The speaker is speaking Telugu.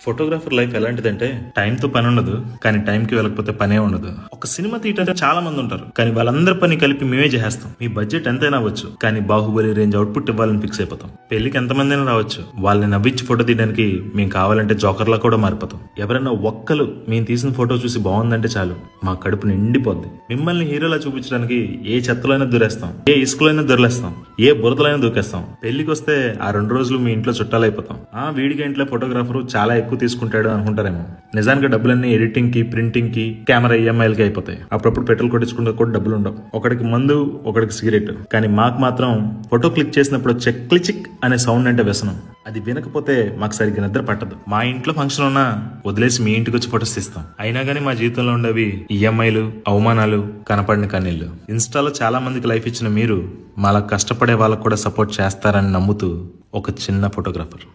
ఫోటోగ్రాఫర్ లైఫ్ ఎలాంటిదంటే టైంతో పని ఉండదు, కానీ టైంకి వెళ్ళకపోతే పనే ఉండదు. ఒక సినిమా తీయటంటే చాలా మంది ఉంటారు, కానీ వాళ్ళందరి పని కలిపి మేమే చేసేస్తాం. మీ బడ్జెట్ ఎంతైనా అవ్వచ్చు, కానీ బాహుబలి రేంజ్ అవుట్పుట్ ఇవ్వాలని ఫిక్స్ అయిపోతాం. పెళ్లికి ఎంతమంది అయినా రావచ్చు, వాళ్ళని నవ్వించి ఫోటో తీయడానికి మేము కావాలంటే జోకర్లా కూడా మారిపోతాం. ఎవరైనా ఒక్కరు మేము తీసిన ఫోటో చూసి బాగుందంటే చాలు మా కడుపు నిండిపోద్ది. మిమ్మల్ని హీరోలా చూపించడానికి ఏ చెత్తలైనా దూరేస్తాం, ఏ ఇసుకలైనా దొరలేస్తాం, ఏ బురదలైనా దూకేస్తాం. పెళ్లికి వస్తే ఆ 2 రోజులు మీ ఇంట్లో చుట్టాలైపోతాం. వీడిగా ఇంట్లో ఫోటోగ్రాఫర్ చాలా ఎక్కువ తీసుకుంటాడు అనుకుంటారేమో. నిజానికి డబ్బులన్నీ ఎడిటింగ్ కి, ప్రింటింగ్ కి, కెమెరా ఈఎంఐలకి అయిపోతాయి. అప్పుడప్పుడు పెట్రోల్ కొట్టించుకుంటే కూడా డబ్బులు ఉండవు. ఒకడికి మందు, ఒకడికి సిగరెట్. కానీ మాకు మాత్రం ఫోటో క్లిక్ చేసినప్పుడు క్లిచిక్ అనే సౌండ్ అంటే వ్యసనం. అది వినకపోతే మాకు సరిగ్గా నిద్ర పట్టదు. మా ఇంట్లో ఫంక్షన్ ఉన్నా వదిలేసి మీ ఇంటికి వచ్చి ఫోటోస్ తీస్తాం. అయినా కానీ మా జీవితంలో ఉండేవి ఈఎంఐలు, అవమానాలు, కనపడిన కన్నీళ్లు. ఇన్స్టాలో చాలా మందికి లైఫ్ ఇచ్చిన మీరు మాలా కష్టపడే వాళ్ళకు కూడా సపోర్ట్ చేస్తారని నమ్ముతూ ఒక చిన్న ఫోటోగ్రాఫర్.